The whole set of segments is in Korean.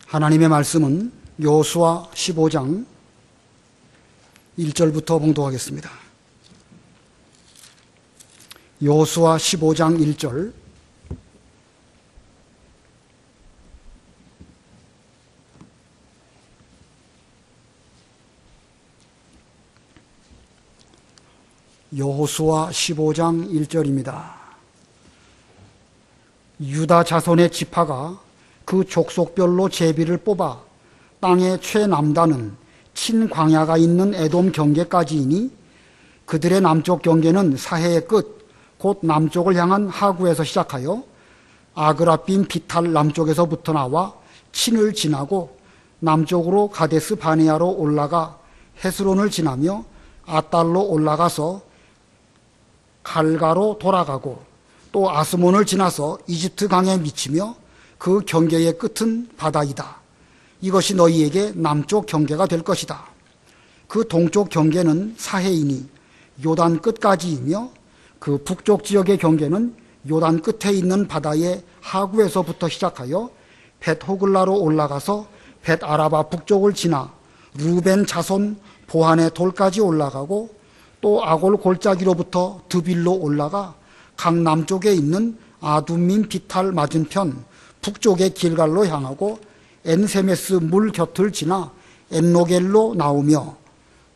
하나님의 말씀은 여호수아 15장 1절부터 봉독하겠습니다. 여호수아 15장 1절. 여호수아 15장 1절입니다. 유다 자손의 지파가 그 족속별로 제비를 뽑아 땅의 최남단은 친광야가 있는 에돔 경계까지이니 그들의 남쪽 경계는 사해의 끝, 곧 남쪽을 향한 하구에서 시작하여 아그라빔 비탈 남쪽에서부터 나와 친을 지나고 남쪽으로 가데스 바네아로 올라가 헤스론을 지나며 아달로 올라가서 갈가로 돌아가고 또 아스몬을 지나서 이집트 강에 미치며 그 경계의 끝은 바다이다. 이것이 너희에게 남쪽 경계가 될 것이다. 그 동쪽 경계는 사해이니 요단 끝까지이며 그 북쪽 지역의 경계는 요단 끝에 있는 바다의 하구에서부터 시작하여 벳호글라로 올라가서 벳아라바 북쪽을 지나 루벤 자손 보한의 돌까지 올라가고 또 아골 골짜기로부터 드빌로 올라가 강 남쪽에 있는 아둠민 비탈 맞은편 북쪽의 길갈로 향하고 엔세메스 물 곁을 지나 엔로겔로 나오며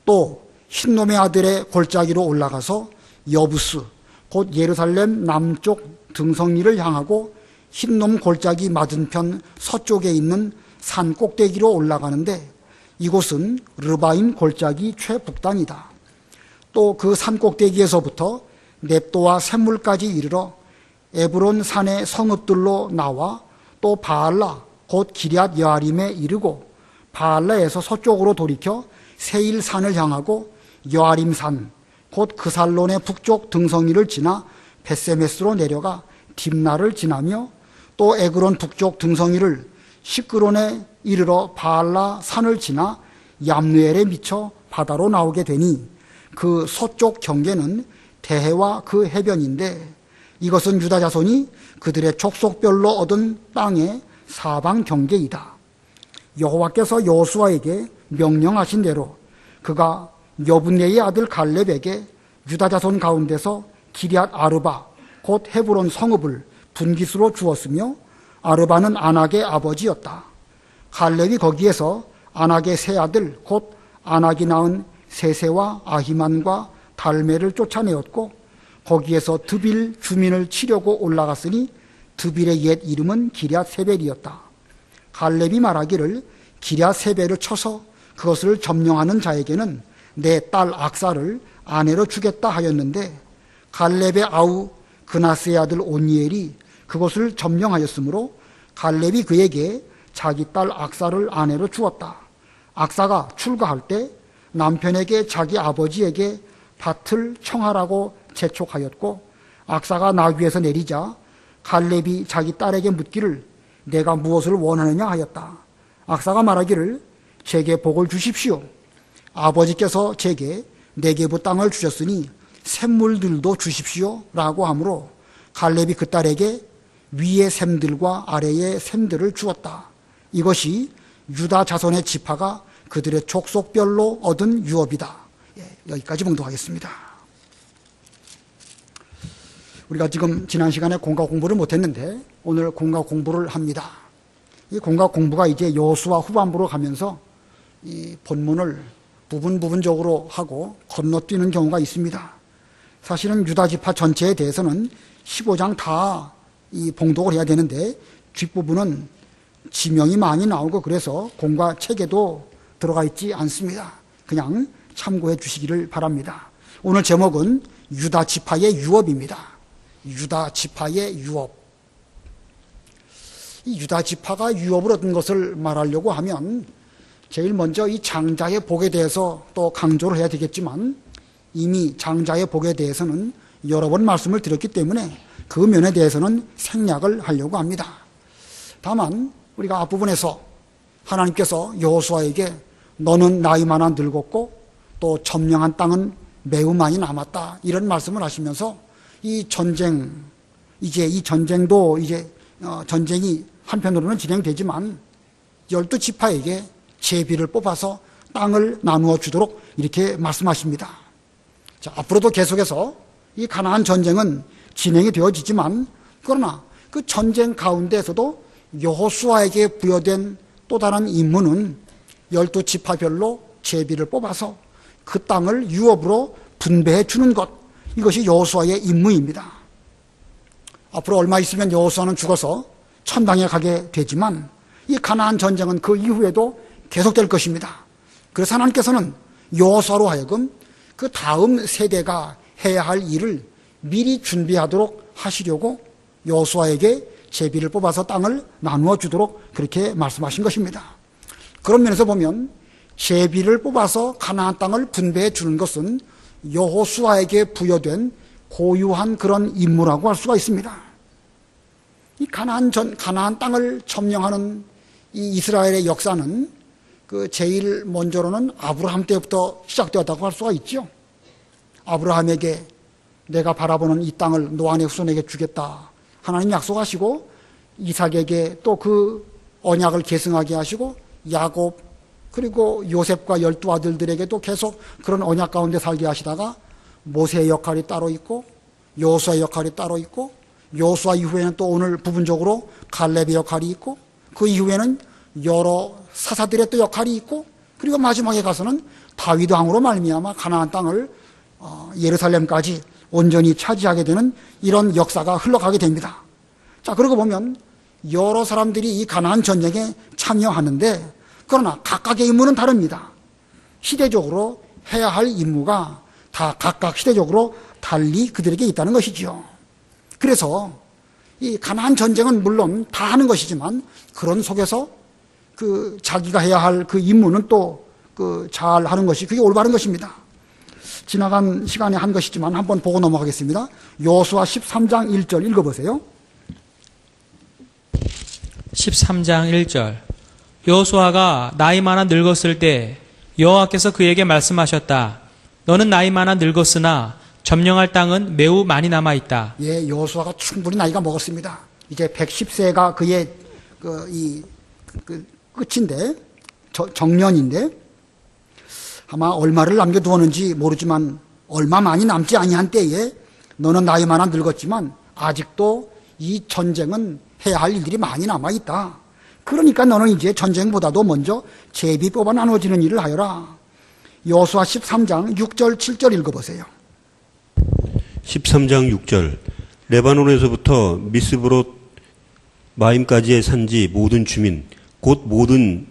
또 흰놈의 아들의 골짜기로 올라가서 여부스 곧 예루살렘 남쪽 등성리를 향하고 흰놈 골짜기 맞은편 서쪽에 있는 산 꼭대기로 올라가는데 이곳은 르바임 골짜기 최북단이다. 또 그 산 꼭대기에서부터 넵도와 샘물까지 이르러 에브론 산의 성읍들로 나와 또 바알라 곧 기럇 여아림에 이르고 바알라에서 서쪽으로 돌이켜 세일산을 향하고 여아림산 곧 그살론의 북쪽 등성이를 지나 벳세메스로 내려가 딥나를 지나며 또 에그론 북쪽 등성이를 시끄론에 이르러 바알라 산을 지나 얌누엘에 미쳐 바다로 나오게 되니 그 서쪽 경계는 대해와 그 해변인데 이것은 유다 자손이 그들의 족속별로 얻은 땅의 사방 경계이다. 여호와께서 여호수아에게 명령하신 대로 그가 여분네의 아들 갈렙에게 유다 자손 가운데서 기럇 아르바 곧 헤브론 성읍을 분깃으로 주었으며 아르바는 아낙의 아버지였다. 갈렙이 거기에서 아낙의 세 아들 곧 아낙이 낳은 세세와 아히만과 달메를 쫓아내었고 거기에서 드빌 주민을 치려고 올라갔으니 드빌의 옛 이름은 기럇 세벨이었다. 갈렙이 말하기를 기럇 세벨을 쳐서 그것을 점령하는 자에게는 내 딸 악사를 아내로 주겠다 하였는데 갈렙의 아우 그나스의 아들 온니엘이 그것을 점령하였으므로 갈렙이 그에게 자기 딸 악사를 아내로 주었다. 악사가 출가할 때 남편에게 자기 아버지에게 밭을 청하라고 재촉하였고 악사가 나귀에서 내리자 갈렙이 자기 딸에게 묻기를 내가 무엇을 원하느냐 하였다. 악사가 말하기를 제게 복을 주십시오. 아버지께서 제게 네게부 땅을 주셨으니 샘물들도 주십시오 라고 하므로 갈렙이 그 딸에게 위의 샘들과 아래의 샘들을 주었다. 이것이 유다 자손의 지파가 그들의 족속별로 얻은 유업이다. 여기까지 봉독하겠습니다. 우리가 지금 지난 시간에 공과 공부를 못했는데 오늘 공과 공부를 합니다. 이 공과 공부가 이제 여호수아 후반부로 가면서 이 본문을 부분적으로 하고 건너뛰는 경우가 있습니다. 사실은 유다 지파 전체에 대해서는 15장 다 이 봉독을 해야 되는데 뒷부분은 지명이 많이 나오고 그래서 공과 책에도 들어가 있지 않습니다. 그냥 참고해 주시기를 바랍니다. 오늘 제목은 유다 지파의 유업입니다. 유다 지파의 유업. 이 유다 지파가 유업을 얻은 것을 말하려고 하면 제일 먼저 이 장자의 복에 대해서 또 강조를 해야 되겠지만 이미 장자의 복에 대해서는 여러 번 말씀을 드렸기 때문에 그 면에 대해서는 생략을 하려고 합니다. 다만 우리가 앞부분에서 하나님께서 여호수아에게 너는 나이만하 늙었고 또 점령한 땅은 매우 많이 남았다 이런 말씀을 하시면서 이 전쟁 이제 이 전쟁도 이제 전쟁이 한편으로는 진행되지만 12지파에게 제비를 뽑아서 땅을 나누어 주도록 이렇게 말씀하십니다. 자, 앞으로도 계속해서 이 가나안 전쟁은 진행이 되어지지만 그러나 그 전쟁 가운데에서도 여호수아에게 부여된 또 다른 임무는 12지파별로 제비를 뽑아서 그 땅을 유업으로 분배해 주는 것, 이것이 여호수아의 임무입니다. 앞으로 얼마 있으면 여호수아는 죽어서 천당에 가게 되지만 이 가나안 전쟁은 그 이후에도 계속될 것입니다. 그래서 하나님께서는 여호수아로 하여금 그 다음 세대가 해야 할 일을 미리 준비하도록 하시려고 여호수아에게 제비를 뽑아서 땅을 나누어 주도록 그렇게 말씀하신 것입니다. 그런 면에서 보면 제비를 뽑아서 가나안 땅을 분배해 주는 것은 여호수아에게 부여된 고유한 그런 임무라고 할 수가 있습니다. 이 가나안 땅을 점령하는 이 이스라엘의 역사는 그 제일 먼저로는 아브라함 때부터 시작되었다고 할 수가 있죠. 아브라함에게 내가 바라보는 이 땅을 노아의 후손에게 주겠다 하나님 약속하시고, 이삭에게 또 그 언약을 계승하게 하시고, 야곱 그리고 요셉과 12아들들에게도 계속 그런 언약 가운데 살게 하시다가 모세의 역할이 따로 있고 여호수아의 역할이 따로 있고, 여호수아 이후에는 또 오늘 부분적으로 갈렙의 역할이 있고, 그 이후에는 여러 사사들의 또 역할이 있고, 그리고 마지막에 가서는 다윗 왕으로 말미암아 가나안 땅을 예루살렘까지 온전히 차지하게 되는 이런 역사가 흘러가게 됩니다. 자, 그러고 보면 여러 사람들이 이 가나안 전쟁에 참여하는데, 그러나 각각의 임무는 다릅니다. 시대적으로 해야 할 임무가 다 각각 시대적으로 달리 그들에게 있다는 것이지요. 그래서 이 가나안 전쟁은 물론 다 하는 것이지만 그런 속에서 그 자기가 해야 할 그 임무는 또 그 잘 하는 것이 그게 올바른 것입니다. 지나간 시간에 한 것이지만 한번 보고 넘어가겠습니다. 여호수아 13장 1절 읽어보세요. 13장 1절. 여호수아가 나이 많아 늙었을 때 여호와께서 그에게 말씀하셨다. 너는 나이 많아 늙었으나 점령할 땅은 매우 많이 남아 있다. 예, 여호수아가 충분히 나이가 먹었습니다. 이제 110세가 그의 끝인데, 정년인데, 아마 얼마를 남겨두었는지 모르지만 얼마 많이 남지 아니한 때에 너는 나이 많아 늙었지만 아직도 이 전쟁은 해야 할 일들이 많이 남아 있다. 그러니까 너는 이제 전쟁보다도 먼저 제비 뽑아 나눠지는 일을 하여라. 여호수아 13장 6절 7절 읽어보세요. 13장 6절. 레바논에서부터 미스브롯 마임까지의 산지 모든 주민 곧 모든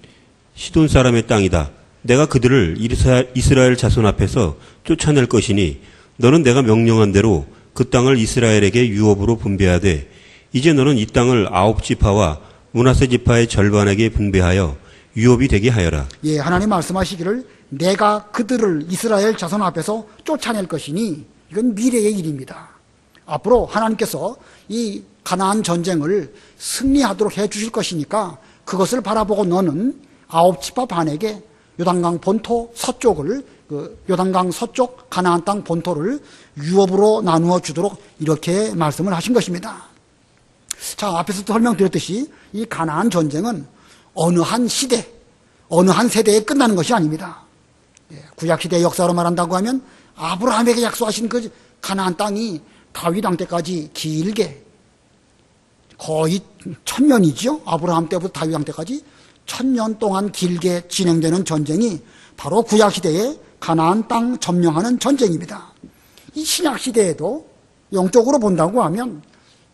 시돈 사람의 땅이다. 내가 그들을 이스라엘 자손 앞에서 쫓아낼 것이니 너는 내가 명령한 대로 그 땅을 이스라엘에게 유업으로 분배하되, 이제 너는 이 땅을 9지파와 므낫세 지파의 절반에게 분배하여 유업이 되게 하여라. 예, 하나님 말씀하시기를 내가 그들을 이스라엘 자손 앞에서 쫓아낼 것이니, 이건 미래의 일입니다. 앞으로 하나님께서 이 가나안 전쟁을 승리하도록 해 주실 것이니까 그것을 바라보고 너는 9지파 반에게 요단강 본토 서쪽을, 요단강 서쪽 가나안 땅 본토를 유업으로 나누어 주도록 이렇게 말씀을 하신 것입니다. 자, 앞에서도 설명드렸듯이 이 가나안 전쟁은 어느 한 시대, 어느 한 세대에 끝나는 것이 아닙니다. 구약시대의 역사로 말한다고 하면 아브라함에게 약속하신 그 가나안 땅이 다윗 왕 때까지 길게, 거의 1000년이죠. 아브라함 때부터 다윗 왕 때까지 1000년 동안 길게 진행되는 전쟁이 바로 구약시대의 가나안 땅 점령하는 전쟁입니다. 이 신약시대에도 영적으로 본다고 하면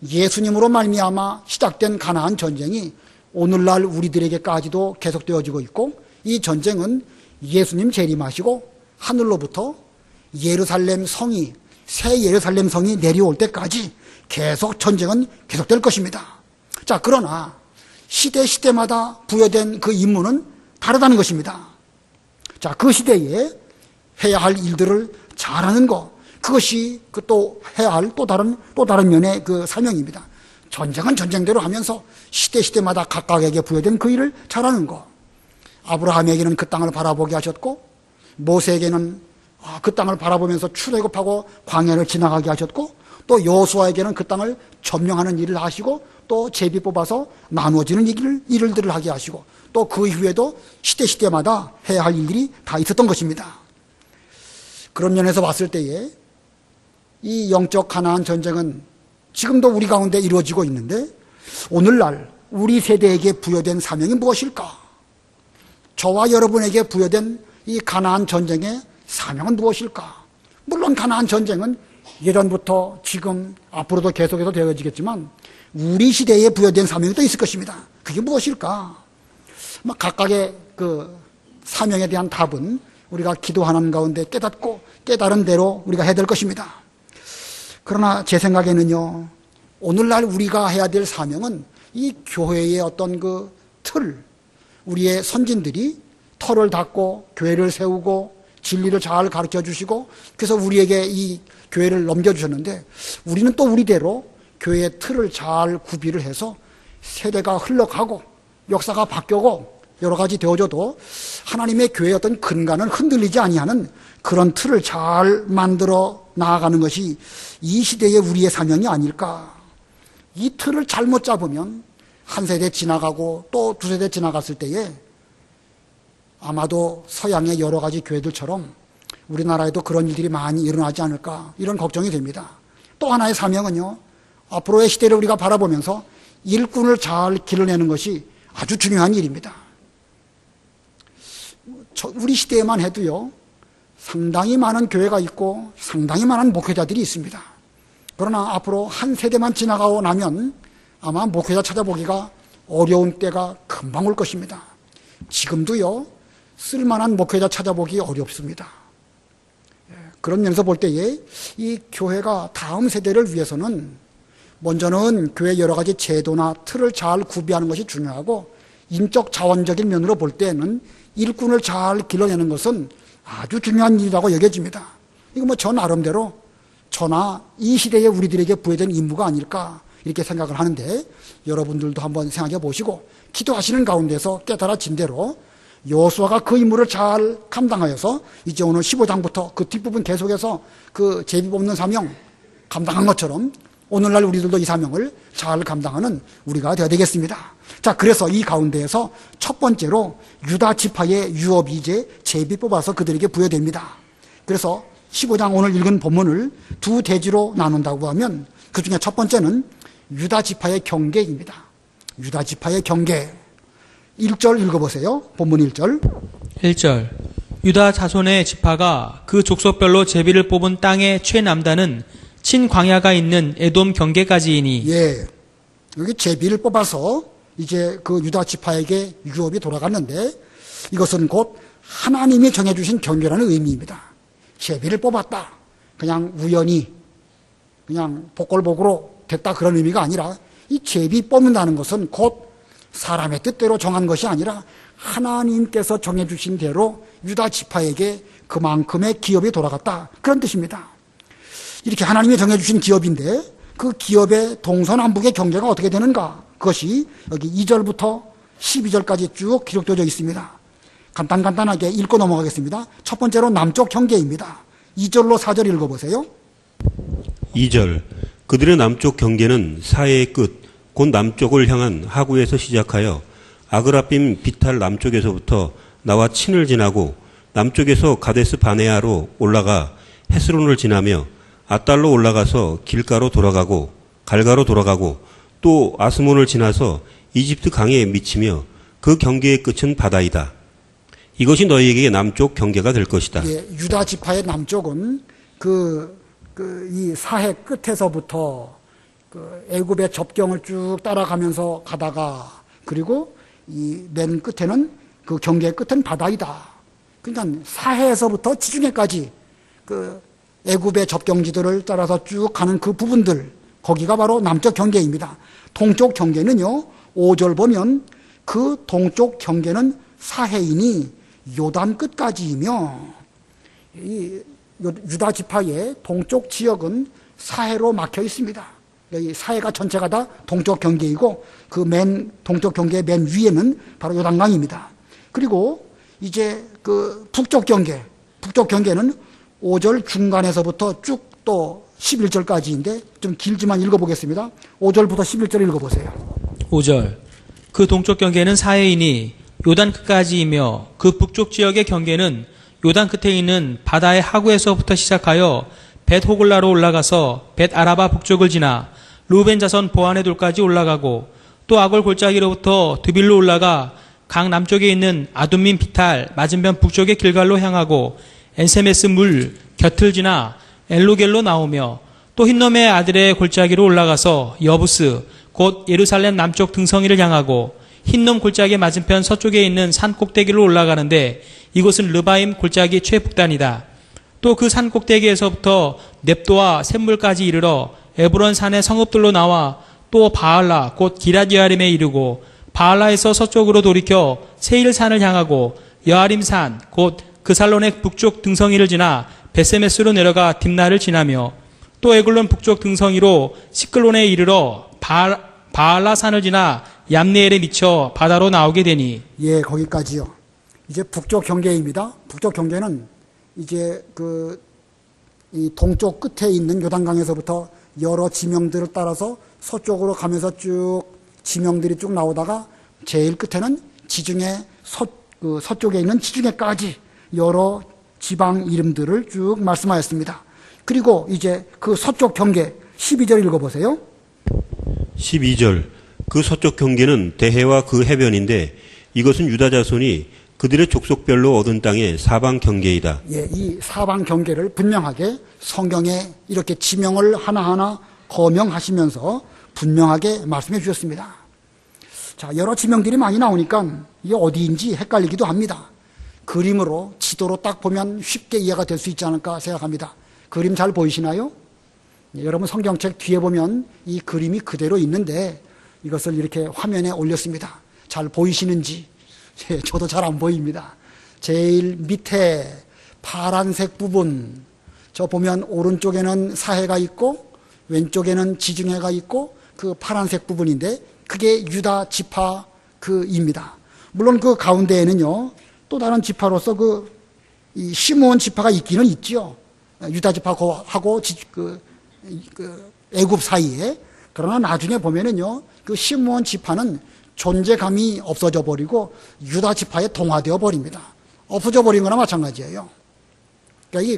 예수님으로 말미암아 시작된 가나안 전쟁이 오늘날 우리들에게까지도 계속되어지고 있고, 이 전쟁은 예수님 재림하시고 하늘로부터 예루살렘 성이, 새 예루살렘 성이 내려올 때까지 계속 전쟁은 계속될 것입니다. 자, 그러나 시대마다 부여된 그 임무는 다르다는 것입니다. 자, 그 시대에 해야 할 일들을 잘하는 것, 그것이 그 또 해야 할 또 다른 면의 그 사명입니다. 전쟁은 전쟁대로 하면서 시대마다 각각에게 부여된 그 일을 잘하는 것. 아브라함에게는 그 땅을 바라보게 하셨고, 모세에게는 그 땅을 바라보면서 출애굽하고 광야를 지나가게 하셨고, 또 여호수아에게는 그 땅을 점령하는 일을 하시고, 또 제비 뽑아서 나누어지는 일들을 하게 하시고 또 그 이후에도 시대마다 해야 할 일들이 다 있었던 것입니다. 그런 면에서 봤을 때에 이 영적 가나안 전쟁은 지금도 우리 가운데 이루어지고 있는데 오늘날 우리 세대에게 부여된 사명이 무엇일까? 저와 여러분에게 부여된 이 가나안 전쟁의 사명은 무엇일까? 물론 가나안 전쟁은 예전부터 지금 앞으로도 계속해서 되어지겠지만 우리 시대에 부여된 사명이 또 있을 것입니다. 그게 무엇일까? 각각의 그 사명에 대한 답은 우리가 기도하는 가운데 깨닫고 깨달은 대로 우리가 해야 될 것입니다. 그러나 제 생각에는요, 오늘날 우리가 해야 될 사명은 이 교회의 어떤 그 틀, 우리의 선진들이 터를 닦고 교회를 세우고 진리를 잘 가르쳐 주시고 그래서 우리에게 이 교회를 넘겨주셨는데 우리는 또 우리대로 교회의 틀을 잘 구비를 해서 세대가 흘러가고 역사가 바뀌고 여러 가지 되어져도 하나님의 교회의 어떤 근간은 흔들리지 아니하는 그런 틀을 잘 만들어 나아가는 것이 이 시대의 우리의 사명이 아닐까. 이 틀을 잘못 잡으면 한 세대 지나가고 또 두 세대 지나갔을 때에 아마도 서양의 여러 가지 교회들처럼 우리나라에도 그런 일들이 많이 일어나지 않을까 이런 걱정이 됩니다. 또 하나의 사명은요, 앞으로의 시대를 우리가 바라보면서 일꾼을 잘 길러내는 것이 아주 중요한 일입니다. 우리 시대에만 해도요, 상당히 많은 교회가 있고 상당히 많은 목회자들이 있습니다. 그러나 앞으로 한 세대만 지나가고 나면 아마 목회자 찾아보기가 어려운 때가 금방 올 것입니다. 지금도요, 쓸만한 목회자 찾아보기 어렵습니다. 그런 면에서 볼 때에 이 교회가 다음 세대를 위해서는 먼저는 교회 여러 가지 제도나 틀을 잘 구비하는 것이 중요하고 인적 자원적인 면으로 볼 때는 일꾼을 잘 길러내는 것은 아주 중요한 일이라고 여겨집니다. 이거 저 나름대로 저나 이 시대에 우리들에게 부여된 임무가 아닐까 이렇게 생각을 하는데 여러분들도 한번 생각해 보시고 기도하시는 가운데서 깨달아진 대로 여호수아가 그 임무를 잘 감당하여서 이제 오늘 15장부터 그 뒷부분 계속해서 그 제비 뽑는 사명 감당한 것처럼 오늘날 우리들도 이 사명을 잘 감당하는 우리가 되어야 되겠습니다. 자, 그래서 이 가운데에서 첫 번째로 유다 지파의 유업이 이제 제비 뽑아서 그들에게 부여됩니다. 그래서 15장 오늘 읽은 본문을 두 대지로 나눈다고 하면 그 중에 첫 번째는 유다 지파의 경계입니다. 유다 지파의 경계. 1절 읽어보세요. 본문 1절. 1절. 유다 자손의 지파가 그 족속별로 제비를 뽑은 땅의 최남단은 친광야가 있는 에돔 경계까지이니. 예. 여기 제비를 뽑아서 이제 그 유다 지파에게 유업이 돌아갔는데 이것은 곧 하나님이 정해주신 경계라는 의미입니다. 제비를 뽑았다. 그냥 우연히 그냥 복골복으로 됐다 그런 의미가 아니라 이 제비 뽑는다는 것은 곧 사람의 뜻대로 정한 것이 아니라 하나님께서 정해주신 대로 유다 지파에게 그만큼의 기업이 돌아갔다. 그런 뜻입니다. 이렇게 하나님이 정해주신 기업인데 그 기업의 동서남북의 경계가 어떻게 되는가? 그것이 여기 2절부터 12절까지 쭉 기록되어 있습니다. 간단하게 읽고 넘어가겠습니다. 첫 번째로 남쪽 경계입니다. 2절로 4절 읽어보세요. 2절. 그들의 남쪽 경계는 사해의 끝, 곧 남쪽을 향한 하구에서 시작하여 아그라빔 비탈 남쪽에서부터 나와 친을 지나고 남쪽에서 가데스 바네아로 올라가 헤스론을 지나며 아달로 올라가서 길가로 돌아가고 갈가로 돌아가고 또 아스몬을 지나서 이집트 강에 미치며 그 경계의 끝은 바다이다. 이것이 너희에게 남쪽 경계가 될 것이다. 예, 유다 지파의 남쪽은 이 사해 끝에서부터 그 애굽의 접경을 쭉 따라가면서 가다가 그리고 이 맨 끝에는 그 경계의 끝은 바다이다. 그러니까 사해에서부터 지중해까지 그 애굽의 접경지들을 따라서 쭉 가는 그 부분들 거기가 바로 남쪽 경계입니다. 동쪽 경계는요 5절 보면 그 동쪽 경계는 사해이니 요단 끝까지이며 이 유다 지파의 동쪽 지역은 사해로 막혀 있습니다. 여기 사해가 전체가 다 동쪽 경계이고 그 맨 동쪽 경계의 맨 위에는 바로 요단강입니다. 그리고 이제 그 북쪽 경계는 5절 중간에서부터 쭉 또 11절까지인데 좀 길지만 읽어보겠습니다. 5절부터 11절 읽어보세요. 5절. 그 동쪽 경계는 사해이니 요단 끝까지이며 그 북쪽 지역의 경계는 요단 끝에 있는 바다의 하구에서부터 시작하여 벳 호글라로 올라가서 벳 아라바 북쪽을 지나 루벤 자손 보안의 돌까지 올라가고 또 아골 골짜기로부터 드빌로 올라가 강 남쪽에 있는 아둠민 비탈 맞은편 북쪽의 길갈로 향하고 엔세메스 물 곁을 지나 엘로겔로 나오며 또 흰놈의 아들의 골짜기로 올라가서 여부스 곧 예루살렘 남쪽 등성이를 향하고 흰놈 골짜기 맞은편 서쪽에 있는 산 꼭대기로 올라가는데 이곳은 르바임 골짜기 최북단이다. 또 그 산 꼭대기에서부터 넵도와 샘물까지 이르러 에브론 산의 성읍들로 나와 또 바알라 곧 기럇여아림에 이르고 바알라에서 서쪽으로 돌이켜 세일산을 향하고 여아림산 곧 그살론의 북쪽 등성이를 지나 베세메스로 내려가 딥나를 지나며 또 에글론 북쪽 등성이로 시클론에 이르러 바알라 산을 지나 얌네엘에 미쳐 바다로 나오게 되니. 예, 거기까지요. 이제 북쪽 경계입니다. 북쪽 경계는 이제 이 동쪽 끝에 있는 요단강에서부터 여러 지명들을 따라서 서쪽으로 가면서 쭉 지명들이 쭉 나오다가 제일 끝에는 지중해 서쪽에 있는 지중해까지 여러 지방 이름들을 쭉 말씀하였습니다. 그리고 이제 그 서쪽 경계 12절 읽어보세요. 12절. 그 서쪽 경계는 대해와 그 해변인데 이것은 유다 자손이 그들의 족속별로 얻은 땅의 사방 경계이다. 예, 이 사방 경계를 분명하게 성경에 이렇게 지명을 하나하나 거명하시면서 분명하게 말씀해 주셨습니다. 자, 여러 지명들이 많이 나오니까 이게 어디인지 헷갈리기도 합니다. 그림으로, 지도로 딱 보면 쉽게 이해가 될 수 있지 않을까 생각합니다. 그림 잘 보이시나요? 예, 여러분 성경책 뒤에 보면 이 그림이 그대로 있는데 이것을 이렇게 화면에 올렸습니다. 잘 보이시는지? 예, 저도 잘 안 보입니다. 제일 밑에 파란색 부분, 저 보면 오른쪽에는 사해가 있고 왼쪽에는 지중해가 있고 그 파란색 부분인데 그게 유다 지파입니다. 물론 그 가운데에는요 또 다른 지파로서 이 시므온 지파가 있기는 있죠. 유다 지파하고 애굽 사이에. 그러나 나중에 보면은요 그 시므온 지파는 존재감이 없어져 버리고 유다 지파에 동화되어 버립니다. 없어져 버린 거나 마찬가지예요. 그러니까 이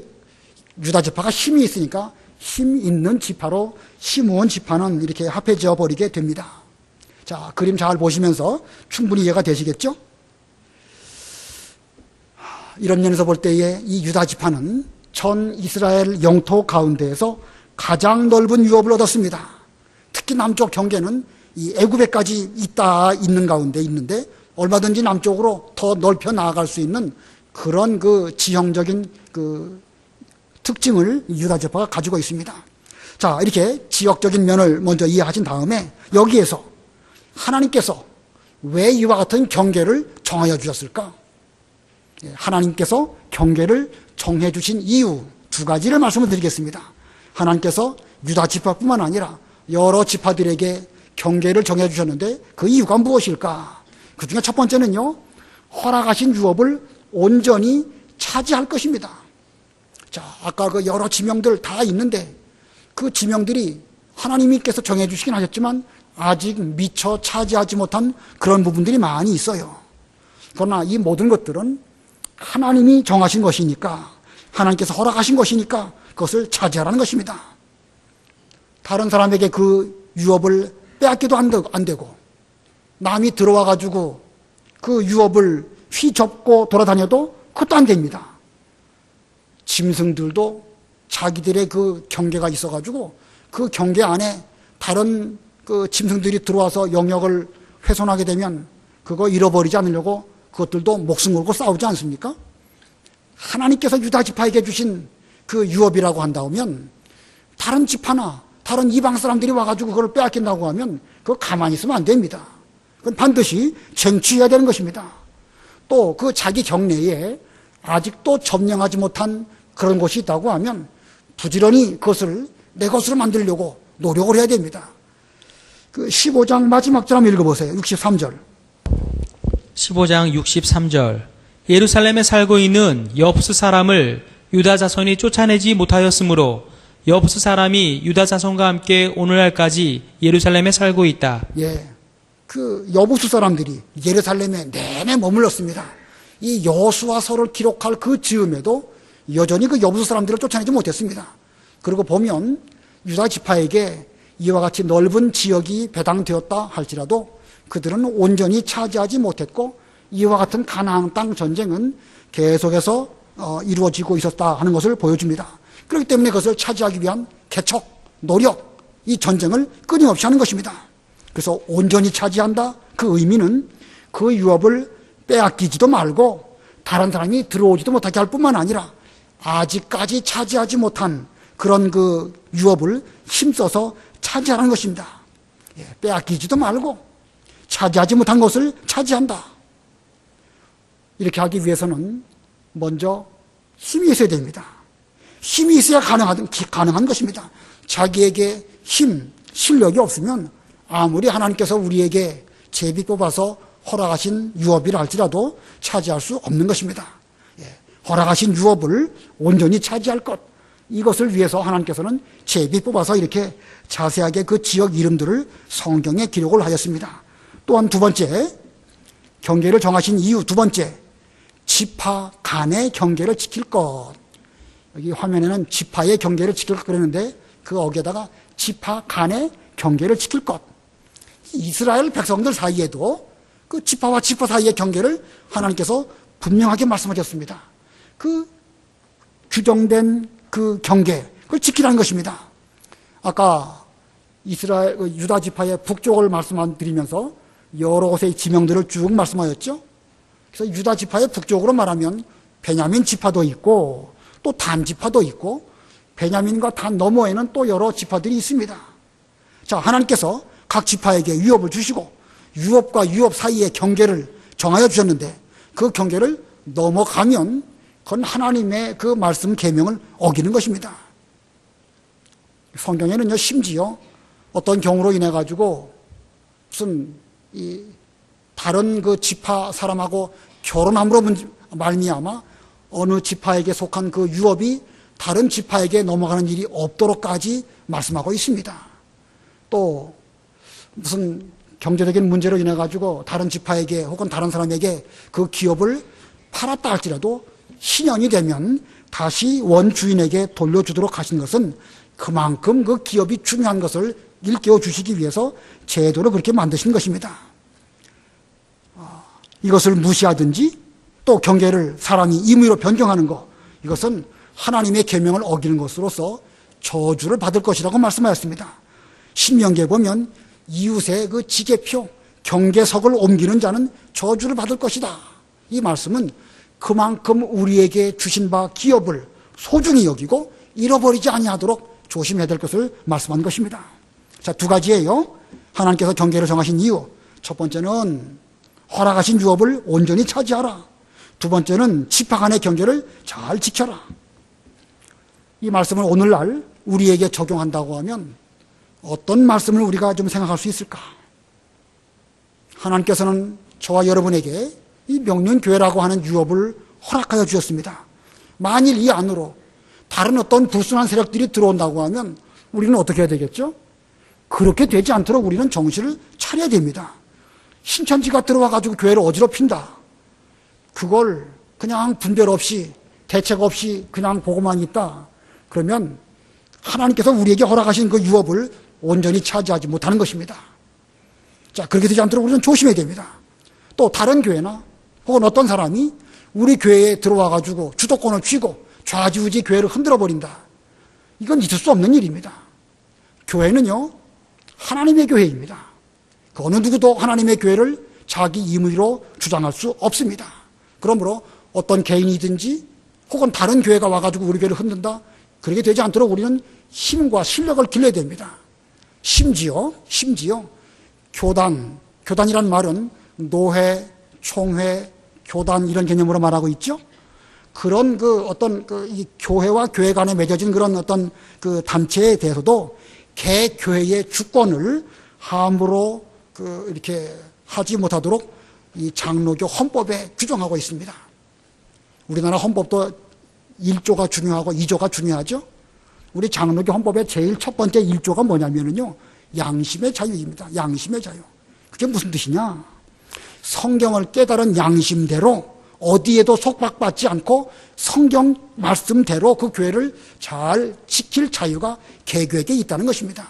유다 지파가 힘이 있으니까 힘 있는 지파로 시므온 지파는 이렇게 합해져 버리게 됩니다. 자, 그림 잘 보시면서 충분히 이해가 되시겠죠? 이런 면에서 볼 때에 이 유다 지파는 전 이스라엘 영토 가운데에서 가장 넓은 유업을 얻었습니다. 특히 남쪽 경계는 이 애굽에까지 있는 가운데 있는데 얼마든지 남쪽으로 더 넓혀 나아갈 수 있는 그런 지형적인 특징을 유다 지파가 가지고 있습니다. 자, 이렇게 지역적인 면을 먼저 이해하신 다음에 여기에서 하나님께서 왜 이와 같은 경계를 정하여 주셨을까? 하나님께서 경계를 정해 주신 이유 두 가지를 말씀을 드리겠습니다. 하나님께서 유다 지파뿐만 아니라 여러 지파들에게 경계를 정해 주셨는데 그 이유가 무엇일까? 그 중에 첫 번째는요, 허락하신 유업을 온전히 차지할 것입니다. 자, 아까 그 여러 지명들 다 있는데 그 지명들이 하나님께서 정해 주시긴 하셨지만 아직 미처 차지하지 못한 그런 부분들이 많이 있어요. 그러나 이 모든 것들은 하나님이 정하신 것이니까, 하나님께서 허락하신 것이니까 그것을 차지하라는 것입니다. 다른 사람에게 그 유업을 빼앗기도 안 되고 남이 들어와 가지고 그 유업을 휘젓고 돌아다녀도 그것도 안 됩니다. 짐승들도 자기들의 그 경계가 있어 가지고 그 경계 안에 다른 그 짐승들이 들어와서 영역을 훼손하게 되면 그거 잃어버리지 않으려고 그것들도 목숨 걸고 싸우지 않습니까? 하나님께서 유다 지파에게 주신 그 유업이라고 한다면 다른 지파나 다른 이방 사람들이 와가지고 그걸 빼앗긴다고 하면 그거 가만히 있으면 안 됩니다. 그건 반드시 쟁취해야 되는 것입니다. 또 그 자기 경내에 아직도 점령하지 못한 그런 곳이 있다고 하면 부지런히 그것을 내 것으로 만들려고 노력을 해야 됩니다. 그 15장 마지막 절 한번 읽어보세요. 63절. 15장 63절. 예루살렘에 살고 있는 여부스 사람을 유다 자손이 쫓아내지 못하였으므로 여부스 사람이 유다 자손과 함께 오늘날까지 예루살렘에 살고 있다. 예. 그 여부수 사람들이 예루살렘에 내내 머물렀습니다. 이 여호수아서를 기록할 그 즈음에도 여전히 그 여부수 사람들을 쫓아내지 못했습니다. 그리고 보면 유다 지파에게 이와 같이 넓은 지역이 배당되었다 할지라도 그들은 온전히 차지하지 못했고 이와 같은 가나안 땅 전쟁은 계속해서 이루어지고 있었다 하는 것을 보여줍니다. 그렇기 때문에 그것을 차지하기 위한 개척, 노력, 이 전쟁을 끊임없이 하는 것입니다. 그래서 온전히 차지한다. 그 의미는 그 유업을 빼앗기지도 말고 다른 사람이 들어오지도 못하게 할 뿐만 아니라 아직까지 차지하지 못한 그런 그 유업을 힘써서 차지하는 것입니다. 예, 빼앗기지도 말고 차지하지 못한 것을 차지한다. 이렇게 하기 위해서는 먼저 힘이 있어야 됩니다. 힘이 있어야 가능한 것입니다. 자기에게 힘, 실력이 없으면 아무리 하나님께서 우리에게 제비 뽑아서 허락하신 유업이라 할지라도 차지할 수 없는 것입니다. 예, 허락하신 유업을 온전히 차지할 것, 이것을 위해서 하나님께서는 제비 뽑아서 이렇게 자세하게 그 지역 이름들을 성경에 기록을 하였습니다. 또한 두 번째, 경계를 정하신 이유 두 번째, 지파 간의 경계를 지킬 것. 여기 화면에는 지파의 경계를 지킬 것 그랬는데 그 어기에다가 지파 간의 경계를 지킬 것. 이스라엘 백성들 사이에도 그 지파와 지파 사이의 경계를 하나님께서 분명하게 말씀하셨습니다. 그 규정된 그 경계, 그걸 지키라는 것입니다. 아까 이스라엘, 유다 지파의 북쪽을 말씀드리면서 여러 곳의 지명들을 쭉 말씀하였죠. 그래서 유다 지파의 북쪽으로 말하면 베냐민 지파도 있고 또 단 지파도 있고 베냐민과 단 너머에는 또 여러 지파들이 있습니다. 자, 하나님께서 각 지파에게 유업을 주시고 유업과 유업 사이의 경계를 정하여 주셨는데 그 경계를 넘어가면 그건 하나님의 그 말씀 계명을 어기는 것입니다. 성경에는요, 심지어 어떤 경우로 인해 가지고 무슨 다른 그 지파 사람하고 결혼함으로 말미암아 어느 지파에게 속한 그 유업이 다른 지파에게 넘어가는 일이 없도록까지 말씀하고 있습니다. 또 무슨 경제적인 문제로 인해 가지고 다른 지파에게 혹은 다른 사람에게 그 기업을 팔았다 할지라도 신연이 되면 다시 원주인에게 돌려주도록 하신 것은 그만큼 그 기업이 중요한 것을 일깨워 주시기 위해서 제도를 그렇게 만드신 것입니다. 이것을 무시하든지 또 경계를 사람이 임의로 변경하는 것, 이것은 하나님의 계명을 어기는 것으로서 저주를 받을 것이라고 말씀하였습니다. 신명기에 보면 이웃의 그 지게표, 경계석을 옮기는 자는 저주를 받을 것이다. 이 말씀은 그만큼 우리에게 주신 바 기업을 소중히 여기고 잃어버리지 아니하도록 조심해야 될 것을 말씀한 것입니다. 자, 두 가지예요. 하나님께서 경계를 정하신 이유. 첫 번째는 허락하신 유업을 온전히 차지하라. 두 번째는 지파 간의 경계를 잘 지켜라. 이 말씀을 오늘날 우리에게 적용한다고 하면 어떤 말씀을 우리가 좀 생각할 수 있을까? 하나님께서는 저와 여러분에게 이 명륜교회라고 하는 유업을 허락하여 주셨습니다. 만일 이 안으로 다른 어떤 불순한 세력들이 들어온다고 하면 우리는 어떻게 해야 되겠죠? 그렇게 되지 않도록 우리는 정신을 차려야 됩니다. 신천지가 들어와가지고 교회를 어지럽힌다. 그걸 그냥 분별 없이 대책 없이 그냥 보고만 있다. 그러면 하나님께서 우리에게 허락하신 그 유업을 온전히 차지하지 못하는 것입니다. 자, 그렇게 되지 않도록 우리는 조심해야 됩니다. 또 다른 교회나 혹은 어떤 사람이 우리 교회에 들어와가지고 주도권을 쥐고 좌지우지 교회를 흔들어버린다. 이건 있을 수 없는 일입니다. 교회는요, 하나님의 교회입니다. 그 어느 누구도 하나님의 교회를 자기 임의로 주장할 수 없습니다. 그러므로 어떤 개인이든지 혹은 다른 교회가 와가지고 우리 교회를 흔든다. 그렇게 되지 않도록 우리는 힘과 실력을 길러야 됩니다. 심지어 교단이란 말은 노회, 총회, 교단 이런 개념으로 말하고 있죠. 그런 이 교회와 교회 간에 맺어진 그런 어떤 그 단체에 대해서도 개교회의 주권을 함부로 이렇게 하지 못하도록 이 장로교 헌법에 규정하고 있습니다. 우리나라 헌법도 1조가 중요하고 2조가 중요하죠. 우리 장로교 헌법의 제일 첫 번째 1조가 뭐냐면요, 양심의 자유입니다. 양심의 자유. 그게 무슨 뜻이냐? 성경을 깨달은 양심대로 어디에도 속박받지 않고 성경 말씀대로 그 교회를 잘 지킬 자유가 개교에게 있다는 것입니다.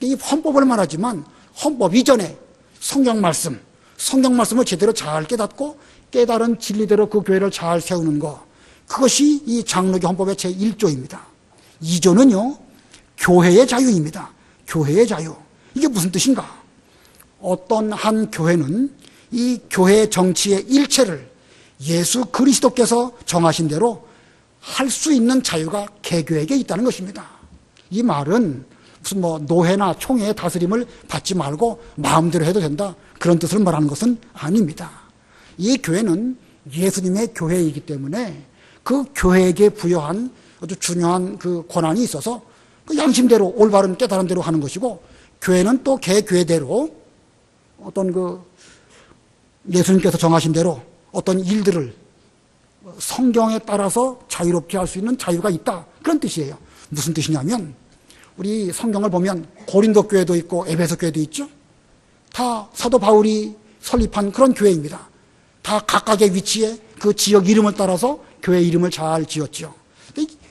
이 헌법을 말하지만 헌법 이전에 성경 말씀을 제대로 잘 깨닫고 깨달은 진리대로 그 교회를 잘 세우는 것, 그것이 이 장로교 헌법의 제1조입니다. 2조는요, 교회의 자유입니다. 교회의 자유. 이게 무슨 뜻인가? 어떤 한 교회는 이 교회 정치의 일체를 예수 그리스도께서 정하신 대로 할 수 있는 자유가 개교에게 있다는 것입니다. 이 말은 무슨 노회나 총회의 다스림을 받지 말고 마음대로 해도 된다, 그런 뜻을 말하는 것은 아닙니다. 이 교회는 예수님의 교회이기 때문에 그 교회에게 부여한 아주 중요한 그 권한이 있어서 그 양심대로 올바른 깨달은 대로 하는 것이고, 교회는 또 개교회대로 어떤 그 예수님께서 정하신 대로 어떤 일들을 성경에 따라서 자유롭게 할 수 있는 자유가 있다, 그런 뜻이에요. 무슨 뜻이냐면, 우리 성경을 보면 고린도 교회도 있고 에베소 교회도 있죠. 다 사도 바울이 설립한 그런 교회입니다. 다 각각의 위치에 그 지역 이름을 따라서 교회 이름을 잘 지었죠.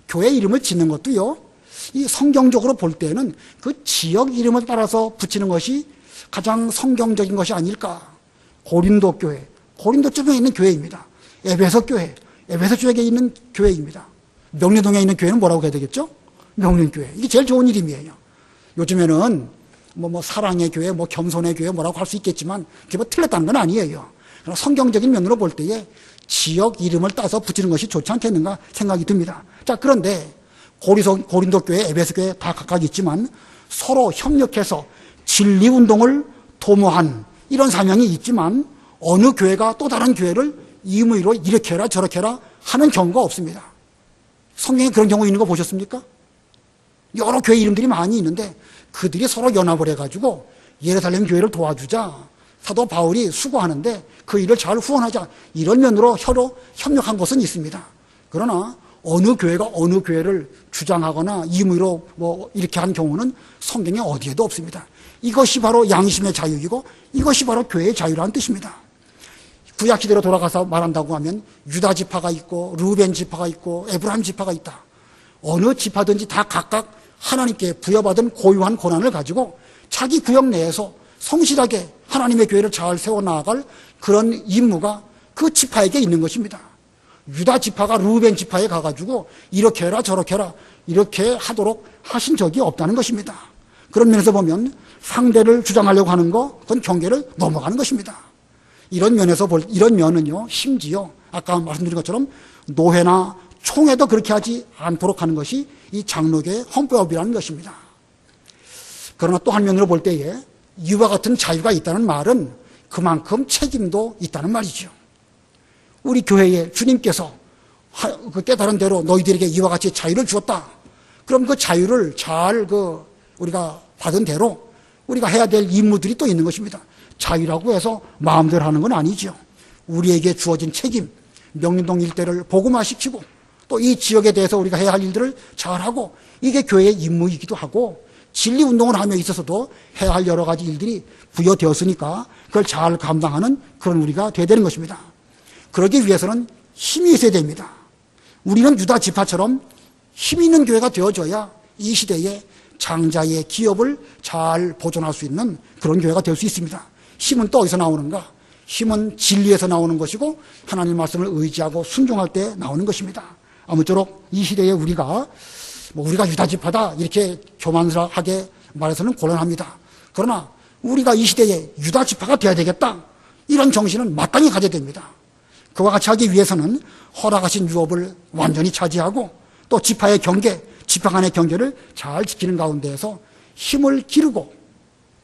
교회 이름을 짓는 것도요, 이 성경적으로 볼 때는 그 지역 이름을 따라서 붙이는 것이 가장 성경적인 것이 아닐까. 고린도 교회, 고린도 쪽에 있는 교회입니다. 에베소 교회, 에베소 쪽에 있는 교회입니다. 명륜동에 있는 교회는 뭐라고 해야 되겠죠? 명륜교회. 이게 제일 좋은 이름이에요. 요즘에는 사랑의 교회, 겸손의 교회 뭐라고 할 수 있겠지만 그게 틀렸다는 건 아니에요. 그러나 성경적인 면으로 볼 때에 지역 이름을 따서 붙이는 것이 좋지 않겠는가 생각이 듭니다. 자, 그런데 고린도 교회, 에베소 교회 다 각각 있지만 서로 협력해서 진리 운동을 도모한 이런 사명이 있지만 어느 교회가 또 다른 교회를 임의로 이렇게 해라 저렇게 해라 하는 경우가 없습니다. 성경에 그런 경우 있는 거 보셨습니까? 여러 교회 이름들이 많이 있는데 그들이 서로 연합을 해가지고 예루살렘 교회를 도와주자, 사도 바울이 수고하는데 그 일을 잘 후원하자, 이런 면으로 서로 협력한 것은 있습니다. 그러나 어느 교회가 어느 교회를 주장하거나 임의로 이렇게 한 경우는 성경에 어디에도 없습니다. 이것이 바로 양심의 자유이고 이것이 바로 교회의 자유라는 뜻입니다. 구약시대로 돌아가서 말한다고 하면 유다 지파가 있고 르우벤 지파가 있고 에브라임 지파가 있다. 어느 지파든지 다 각각 하나님께 부여받은 고유한 권한을 가지고 자기 구역 내에서 성실하게 하나님의 교회를 잘 세워나갈 그런 임무가 그 지파에게 있는 것입니다. 유다 지파가 르우벤 지파에 가가지고 이렇게 해라 저렇게 해라 이렇게 하도록 하신 적이 없다는 것입니다. 그런 면에서 보면 상대를 주장하려고 하는 거, 그건 경계를 넘어가는 것입니다. 이런 면은요, 심지어 아까 말씀드린 것처럼 노회나 총회도 그렇게 하지 않도록 하는 것이 이 장로교의 헌법이라는 것입니다. 그러나 또 한 면으로 볼 때에 이와 같은 자유가 있다는 말은 그만큼 책임도 있다는 말이죠. 우리 교회에 주님께서 그 깨달은 대로 너희들에게 이와 같이 자유를 주었다. 그럼 그 자유를 잘 우리가 받은 대로 우리가 해야 될 임무들이 또 있는 것입니다. 자유라고 해서 마음대로 하는 건 아니죠. 우리에게 주어진 책임, 명륜동 일대를 복음화시키고 또 이 지역에 대해서 우리가 해야 할 일들을 잘하고, 이게 교회의 임무이기도 하고 진리운동을 하며 있어서도 해야 할 여러 가지 일들이 부여되었으니까 그걸 잘 감당하는 그런 우리가 돼야 되는 것입니다. 그러기 위해서는 힘이 있어야 됩니다. 우리는 유다 지파처럼 힘 있는 교회가 되어줘야 이 시대에 장자의 기업을 잘 보존할 수 있는 그런 교회가 될 수 있습니다. 힘은 또 어디서 나오는가? 힘은 진리에서 나오는 것이고 하나님 말씀을 의지하고 순종할 때 나오는 것입니다. 아무쪼록 이 시대에 우리가 유다 지파다 이렇게 교만하게 말해서는 곤란합니다. 그러나 우리가 이 시대에 유다 지파가 되어야 되겠다, 이런 정신은 마땅히 가져야 됩니다. 그와 같이 하기 위해서는 허락하신 유업을 완전히 차지하고 또 지파의 경계, 지파 간의 경계를 잘 지키는 가운데에서 힘을 기르고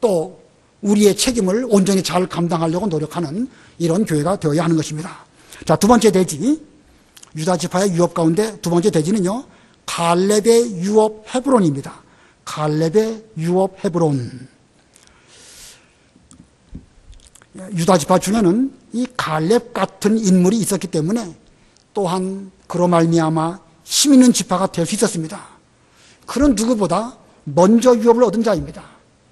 또 우리의 책임을 온전히 잘 감당하려고 노력하는 이런 교회가 되어야 하는 것입니다. 자, 두 번째 대지, 유다 지파의 유업 가운데 두 번째 대지는요, 갈렙의 유업 헤브론입니다. 갈렙의 유업 헤브론. 유다 지파 중에는 이 갈렙 같은 인물이 있었기 때문에 또한 그로 말미암아 힘 있는 지파가 될 수 있었습니다. 그런 누구보다 먼저 유업을 얻은 자입니다.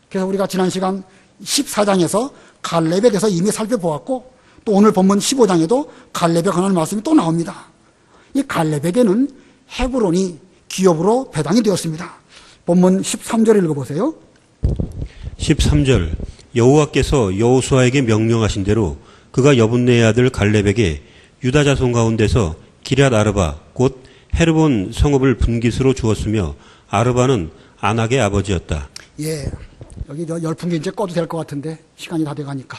그래서 우리가 지난 시간 14장에서 갈렙에 대해서 이미 살펴보았고 또 오늘 본문 15장에도 갈렙에 관한 말씀이 또 나옵니다. 이 갈렙에게는 헤브론이 기업으로 배당이 되었습니다. 본문 13절 읽어보세요. 13절 여호와께서 여호수아에게 명령하신 대로 그가 여분네의 아들 갈렙에게 유다 자손 가운데서 기럇 아르바 곧 헤르본 성읍을 분깃으로 주었으며 아르바는 아낙의 아버지였다. 예, 여기 저 열풍기 이제 꺼도 될 것 같은데 시간이 다 돼가니까.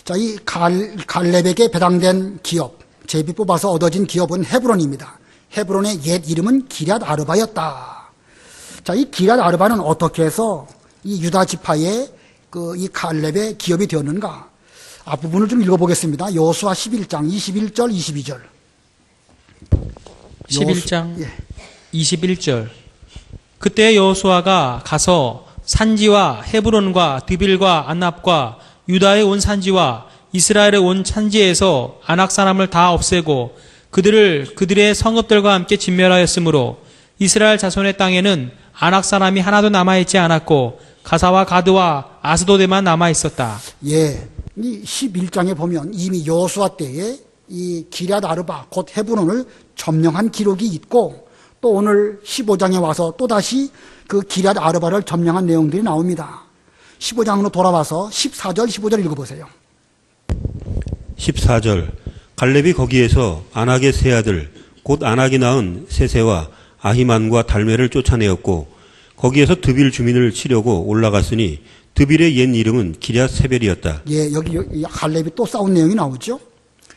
자, 이 갈렙에게 배당된 기업, 제비 뽑아서 얻어진 기업은 헤브론입니다. 헤브론의 옛 이름은 기럇 아르바였다. 자, 이 기럇 아르바는 어떻게 해서 이 유다 지파의 이 갈렙의 기업이 되었는가? 앞부분을 좀 읽어보겠습니다. 여호수아 11장 21절 22절. 11장 예. 21절. 그때 여호수아가 가서 산지와 헤브론과 드빌과 안납과 유다의 온 산지와 이스라엘의 온 산지에서 아낙 사람을 다 없애고 그들을 그들의 성읍들과 함께 진멸하였으므로 이스라엘 자손의 땅에는 아낙 사람이 하나도 남아있지 않았고 가사와 가드와 아스도데만 남아있었다. 예. 이 11장에 보면 이미 여호수아 때에 이 기럇 아르바 곧 헤브론을 점령한 기록이 있고 또 오늘 15장에 와서 또다시 그 기럇 아르바를 점령한 내용들이 나옵니다. 15장으로 돌아와서 14절 15절 읽어보세요. 14절 갈렙이 거기에서 아낙의 세 아들 곧 아낙이 낳은 세세와 아히만과 달메를 쫓아내었고 거기에서 드빌 주민을 치려고 올라갔으니 드빌의 옛 이름은 기럇 세벨이었다. 예, 여기 갈렙이 또 싸운 내용이 나오죠.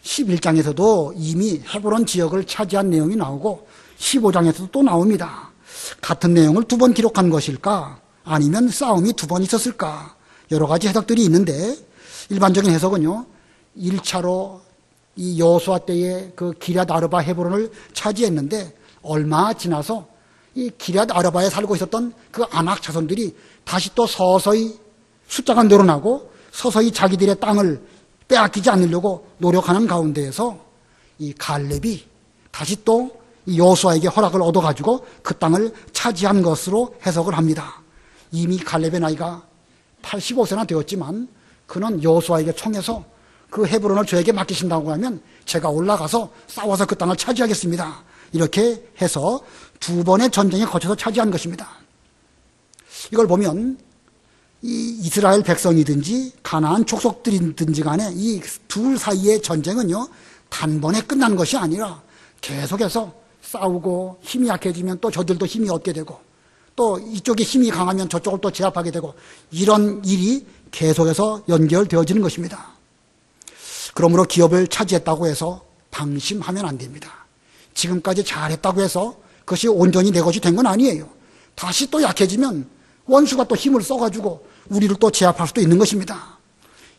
11장에서도 이미 헤브론 지역을 차지한 내용이 나오고 15장에서도 또 나옵니다. 같은 내용을 두 번 기록한 것일까? 아니면 싸움이 두 번 있었을까? 여러 가지 해석들이 있는데 일반적인 해석은요. 1차로 이 여호수아 때에 그 기럇 아르바 헤브론을 차지했는데 얼마 지나서 이 기럇 아르바에 살고 있었던 그 아낙 자손들이 다시 또 서서히 숫자가 늘어나고 서서히 자기들의 땅을 빼앗기지 않으려고 노력하는 가운데에서 이 갈렙이 다시 또 이 여호수아에게 허락을 얻어가지고 그 땅을 차지한 것으로 해석을 합니다. 이미 갈렙의 나이가 85세나 되었지만 그는 여호수아에게 청해서 그 헤브론을 저에게 맡기신다고 하면 제가 올라가서 싸워서 그 땅을 차지하겠습니다. 이렇게 해서 두 번의 전쟁에 거쳐서 차지한 것입니다. 이걸 보면 이 이스라엘 백성이든지 가나안 족속들이든지 간에 이 둘 사이의 전쟁은요 단번에 끝난 것이 아니라 계속해서 싸우고 힘이 약해지면 또 저들도 힘이 얻게 되고 또 이쪽이 힘이 강하면 저쪽을 또 제압하게 되고 이런 일이 계속해서 연결되어지는 것입니다. 그러므로 기업을 차지했다고 해서 방심하면 안 됩니다. 지금까지 잘했다고 해서 그것이 온전히 내 것이 된 건 아니에요. 다시 또 약해지면 원수가 또 힘을 써가지고 우리를 또 제압할 수도 있는 것입니다.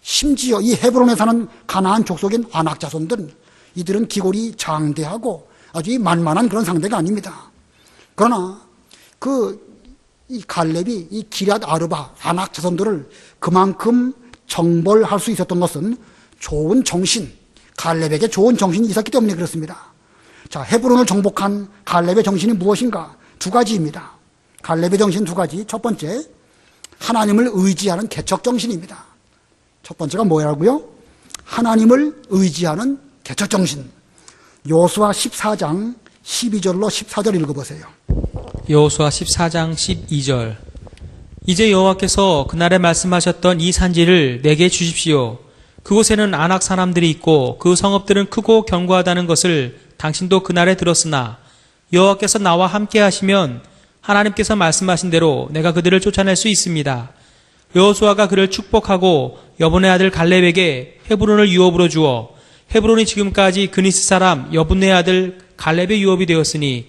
심지어 이 헤브론에 사는 가나안 족속인 아낙 자손들은 이들은 기골이 장대하고 아주 만만한 그런 상대가 아닙니다. 그러나 이 갈렙이 이 기럇 아르바 아낙 자손들을 그만큼 정벌할 수 있었던 것은 좋은 정신, 갈렙에게 좋은 정신이 있었기 때문에 그렇습니다. 자, 헤브론을 정복한 갈렙의 정신이 무엇인가? 두 가지입니다. 갈렙의 정신 두 가지. 첫 번째, 하나님을 의지하는 개척 정신입니다. 첫 번째가 뭐라고요? 하나님을 의지하는 개척 정신. 여호수아 14장 12절로 14절 읽어보세요. 여호수아 14장 12절. 이제 여호와께서 그날에 말씀하셨던 이 산지를 내게 주십시오. 그곳에는 아낙 사람들이 있고 그 성읍들은 크고 견고하다는 것을 당신도 그날에 들었으나 여호와께서 나와 함께 하시면 하나님께서 말씀하신 대로 내가 그들을 쫓아낼 수 있습니다. 여호수아가 그를 축복하고 여분의 아들 갈렙에게 헤브론을 유업으로 주어 헤브론이 지금까지 그니스 사람 여분의 아들 갈렙의 유업이 되었으니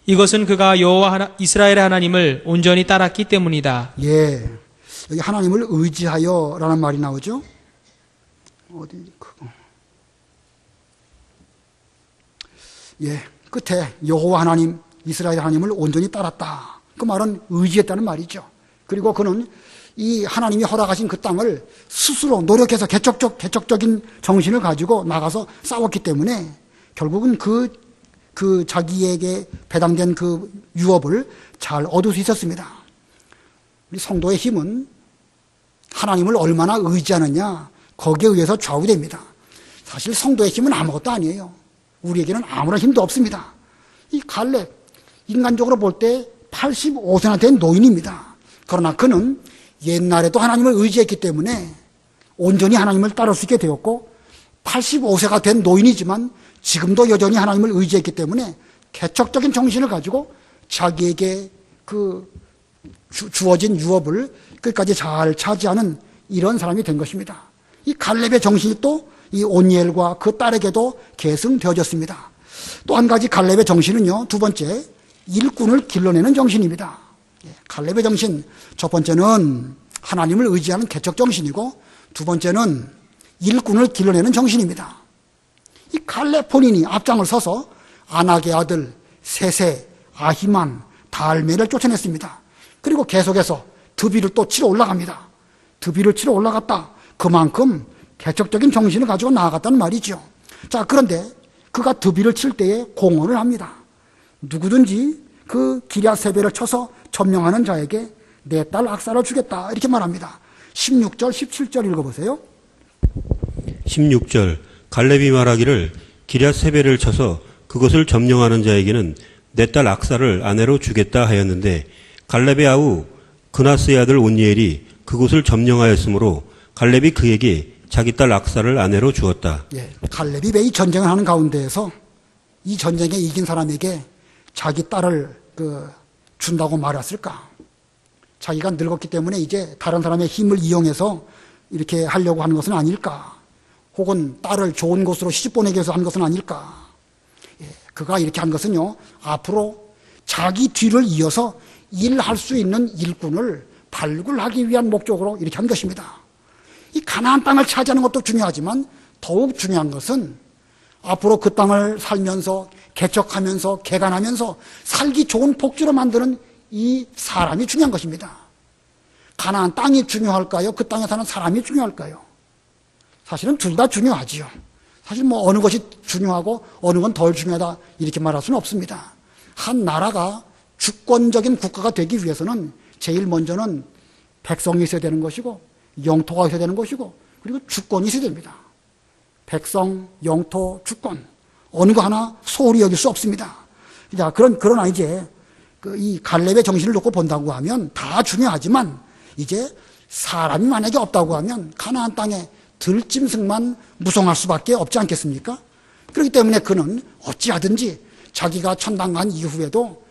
이것은 그가 여호와 이스라엘의 하나님을 온전히 따랐기 때문이다. 예, 여기 하나님을 의지하여라는 말이 나오죠. 어디 그거? 예, 끝에 여호와 하나님, 이스라엘 하나님을 온전히 따랐다. 그 말은 의지했다는 말이죠. 그리고 그는 이 하나님이 허락하신 그 땅을 스스로 노력해서 개척적인 정신을 가지고 나가서 싸웠기 때문에 결국은 그 그 자기에게 배당된 그 유업을 잘 얻을 수 있었습니다. 우리 성도의 힘은 하나님을 얼마나 의지하느냐, 거기에 의해서 좌우됩니다. 사실 성도의 힘은 아무것도 아니에요. 우리에게는 아무런 힘도 없습니다. 이 갈렙, 인간적으로 볼 때 85세나 된 노인입니다. 그러나 그는 옛날에도 하나님을 의지했기 때문에 온전히 하나님을 따를 수 있게 되었고, 85세가 된 노인이지만 지금도 여전히 하나님을 의지했기 때문에 개척적인 정신을 가지고 자기에게 그 주어진 유업을 끝까지 잘 차지하는 이런 사람이 된 것입니다. 이 갈렙의 정신이 또 이 온니엘과 그 딸에게도 계승되어졌습니다. 또 한 가지 갈렙의 정신은요, 두 번째, 일꾼을 길러내는 정신입니다. 갈렙의 정신, 첫 번째는 하나님을 의지하는 개척 정신이고, 두 번째는 일꾼을 길러내는 정신입니다. 이 갈렙 본인이 앞장을 서서 아낙의 아들 세세, 아히만, 달메를 쫓아냈습니다. 그리고 계속해서 드비를 또 치러 올라갑니다. 드비를 치러 올라갔다. 그만큼 개척적인 정신을 가지고 나아갔다는 말이죠. 자, 그런데 그가 드비를 칠 때에 공언을 합니다. 누구든지 그 기랴세벨을 쳐서 점령하는 자에게 내 딸 악사를 주겠다, 이렇게 말합니다. 16절, 17절 읽어보세요. 16절 갈렙이 말하기를 기랴세벨을 쳐서 그것을 점령하는 자에게는 내 딸 악사를 아내로 주겠다 하였는데, 갈렙의 아우 그나스의 아들 온니엘이 그곳을 점령하였으므로 갈렙이 그에게 자기 딸 악사를 아내로 주었다. 예, 갈렙이 왜 이 전쟁을 하는 가운데에서 이 전쟁에 이긴 사람에게 자기 딸을 준다고 말했을까? 자기가 늙었기 때문에 이제 다른 사람의 힘을 이용해서 이렇게 하려고 하는 것은 아닐까? 혹은 딸을 좋은 곳으로 시집 보내기 위해서 한 것은 아닐까? 예, 그가 이렇게 한 것은요, 앞으로 자기 뒤를 이어서 일할 수 있는 일꾼을 발굴하기 위한 목적으로 이렇게 한 것입니다. 이 가나안 땅을 차지하는 것도 중요하지만 더욱 중요한 것은 앞으로 그 땅을 살면서 개척하면서 개간하면서 살기 좋은 복지로 만드는 이 사람이 중요한 것입니다. 가나안 땅이 중요할까요? 그 땅에 사는 사람이 중요할까요? 사실은 둘 다 중요하지요. 사실 뭐 어느 것이 중요하고 어느 건 덜 중요하다 이렇게 말할 수는 없습니다. 한 나라가 주권적인 국가가 되기 위해서는 제일 먼저는 백성이 있어야 되는 것이고, 영토가 있어야 되는 것이고, 그리고 주권이 있어야 됩니다. 백성, 영토, 주권, 어느 거 하나 소홀히 여길 수 없습니다. 자, 그러나 이제 이 갈렙의 정신을 놓고 본다고 하면 다 중요하지만, 이제 사람이 만약에 없다고 하면 가나안 땅에 들짐승만 무성할 수밖에 없지 않겠습니까? 그렇기 때문에 그는 어찌하든지 자기가 천당간 이후에도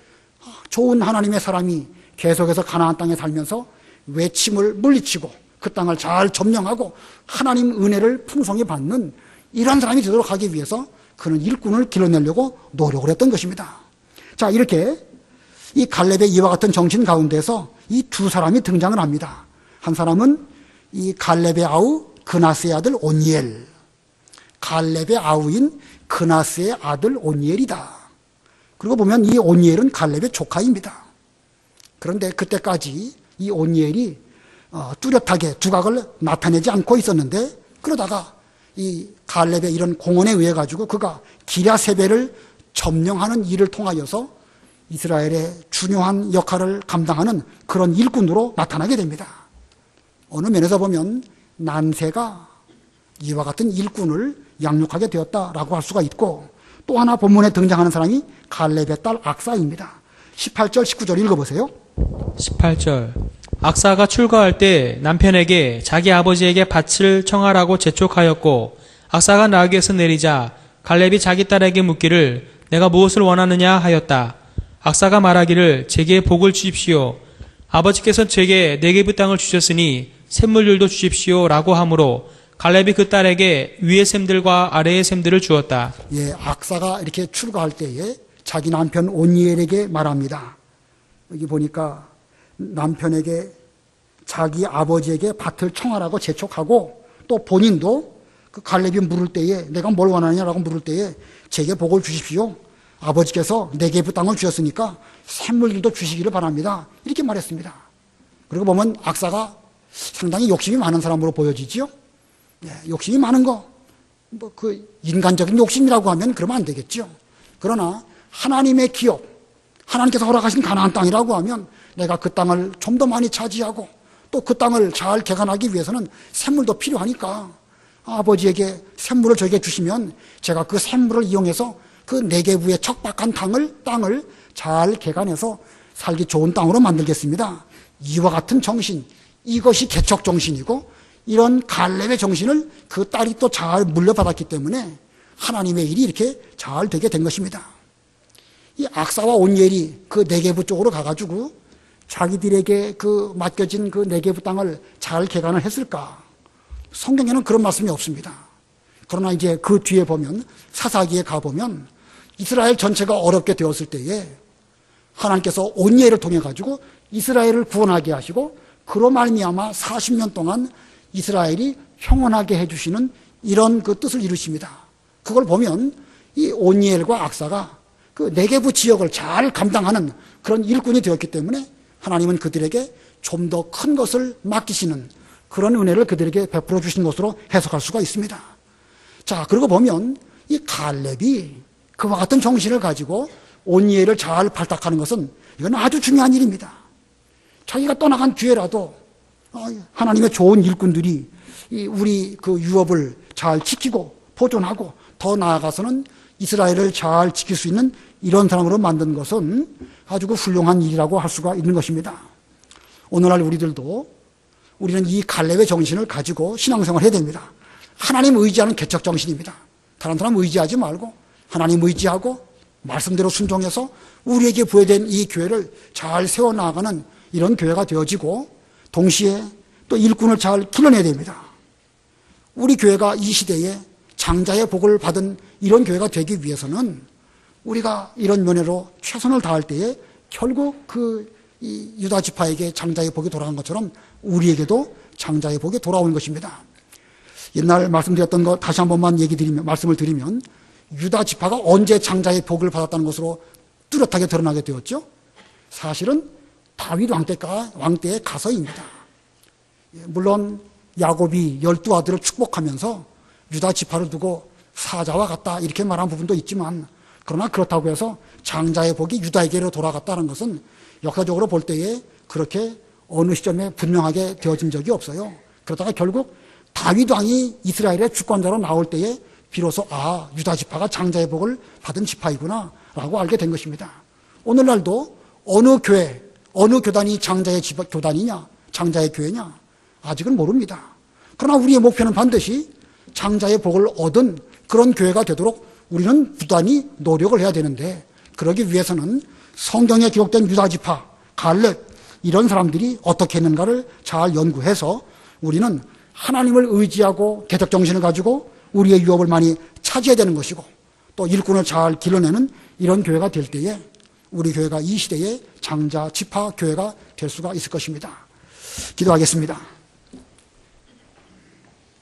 좋은 하나님의 사람이 계속해서 가나안 땅에 살면서 외침을 물리치고 그 땅을 잘 점령하고 하나님 은혜를 풍성히 받는 이런 사람이 되도록 하기 위해서 그는 일꾼을 길러내려고 노력을 했던 것입니다. 자, 이렇게 이 갈렙의 이와 같은 정신 가운데서 이 두 사람이 등장을 합니다. 한 사람은 이 갈렙의 아우 그나스의 아들 온니엘, 갈렙의 아우인 그나스의 아들 온니엘이다. 그리고 보면 이 온니엘은 갈렙의 조카입니다. 그런데 그때까지 이 온니엘이 뚜렷하게 두각을 나타내지 않고 있었는데, 그러다가 이 갈렙의 이런 공언에 의해 가지고 그가 기랴세벨을 점령하는 일을 통하여서 이스라엘의 중요한 역할을 감당하는 그런 일꾼으로 나타나게 됩니다. 어느 면에서 보면 난세가 이와 같은 일꾼을 양육하게 되었다라고 할 수가 있고, 또 하나 본문에 등장하는 사람이 갈렙의 딸 악사입니다. 18절, 19절 읽어보세요. 18절 악사가 출가할 때 남편에게 자기 아버지에게 밭을 청하라고 재촉하였고, 악사가 나귀에서 내리자 갈렙이 자기 딸에게 묻기를 내가 무엇을 원하느냐 하였다. 악사가 말하기를 제게 복을 주십시오. 아버지께서 제게 네게부 땅을 주셨으니 샘물들도 주십시오 라고 하므로 갈렙이 그 딸에게 위의 샘들과 아래의 샘들을 주었다. 예, 악사가 이렇게 출가할 때에 자기 남편 온니엘에게 말합니다. 여기 보니까 남편에게 자기 아버지에게 밭을 청하라고 재촉하고, 또 본인도 그 갈렙이 물을 때에 내가 뭘 원하느냐라고 물을 때에 제게 복을 주십시오. 아버지께서 네게부 땅을 주셨으니까 샘물들도 주시기를 바랍니다. 이렇게 말했습니다. 그리고 보면 악사가 상당히 욕심이 많은 사람으로 보여지지요. 예, 욕심이 많은 거, 인간적인 욕심이라고 하면 그러면 안 되겠죠. 그러나 하나님의 기업, 하나님께서 허락하신 가나안 땅이라고 하면 내가 그 땅을 좀 더 많이 차지하고 또 그 땅을 잘 개간하기 위해서는 샘물도 필요하니까 아버지에게 샘물을 저에게 주시면 제가 그 샘물을 이용해서 그 네게부의 척박한 땅을 잘 개간해서 살기 좋은 땅으로 만들겠습니다. 이와 같은 정신, 이것이 개척 정신이고 이런 갈렙의 정신을 그 딸이 또 잘 물려받았기 때문에 하나님의 일이 이렇게 잘 되게 된 것입니다. 이 악사와 온니엘이 그 네게부 쪽으로 가가지고 자기들에게 그 맡겨진 그 네게부 땅을 잘 개간을 했을까? 성경에는 그런 말씀이 없습니다. 그러나 이제 그 뒤에 보면 사사기에 가보면 이스라엘 전체가 어렵게 되었을 때에 하나님께서 온니엘을 통해 가지고 이스라엘을 구원하게 하시고 그로 말미암아 40년 동안 이스라엘이 평온하게 해주시는 이런 그 뜻을 이루십니다. 그걸 보면 이 온니엘과 악사가 그 네게부 지역을 잘 감당하는 그런 일꾼이 되었기 때문에 하나님은 그들에게 좀 더 큰 것을 맡기시는 그런 은혜를 그들에게 베풀어 주신 것으로 해석할 수가 있습니다. 자, 그러고 보면 이 갈렙이 그와 같은 정신을 가지고 온니엘을 잘 발탁하는 것은 이건 아주 중요한 일입니다. 자기가 떠나간 뒤에라도 하나님의 좋은 일꾼들이 우리 그 유업을 잘 지키고 보존하고 더 나아가서는 이스라엘을 잘 지킬 수 있는 이런 사람으로 만든 것은 아주 그 훌륭한 일이라고 할 수가 있는 것입니다. 오늘날 우리는 이 갈렙의 정신을 가지고 신앙생활을 해야 됩니다. 하나님 의지하는 개척 정신입니다. 다른 사람 의지하지 말고 하나님 의지하고 말씀대로 순종해서 우리에게 부여된 이 교회를 잘 세워나가는 이런 교회가 되어지고 동시에 또 일꾼을 잘 길러내야 됩니다. 우리 교회가 이 시대에 장자의 복을 받은 이런 교회가 되기 위해서는 우리가 이런 면회로 최선을 다할 때에 결국 이 유다 지파에게 장자의 복이 돌아간 것처럼 우리에게도 장자의 복이 돌아오는 것입니다. 옛날 말씀드렸던 거 다시 한 번만 말씀을 드리면 유다 지파가 언제 장자의 복을 받았다는 것으로 뚜렷하게 드러나게 되었죠. 사실은 다윗 왕 때에 가서입니다. 물론 야곱이 12아들을 축복하면서 유다 지파를 두고 사자와 같다 이렇게 말한 부분도 있지만 그러나 그렇다고 해서 장자의 복이 유다에게로 돌아갔다는 것은 역사적으로 볼 때에 그렇게 어느 시점에 분명하게 되어진 적이 없어요. 그러다가 결국 다윗 왕이 이스라엘의 주권자로 나올 때에 비로소 유다 지파가 장자의 복을 받은 지파이구나 라고 알게 된 것입니다. 오늘날도 어느 교회, 어느 교단이 장자의 교단이냐, 장자의 교회냐 아직은 모릅니다. 그러나 우리의 목표는 반드시 장자의 복을 얻은 그런 교회가 되도록 우리는 부단히 노력을 해야 되는데 그러기 위해서는 성경에 기록된 유다 지파, 갈렙 이런 사람들이 어떻게 했는가를 잘 연구해서 우리는 하나님을 의지하고 개척 정신을 가지고 우리의 유업을 많이 차지해야 되는 것이고 또 일꾼을 잘 길러내는 이런 교회가 될 때에 우리 교회가 이 시대의 장자 지파 교회가 될 수가 있을 것입니다. 기도하겠습니다.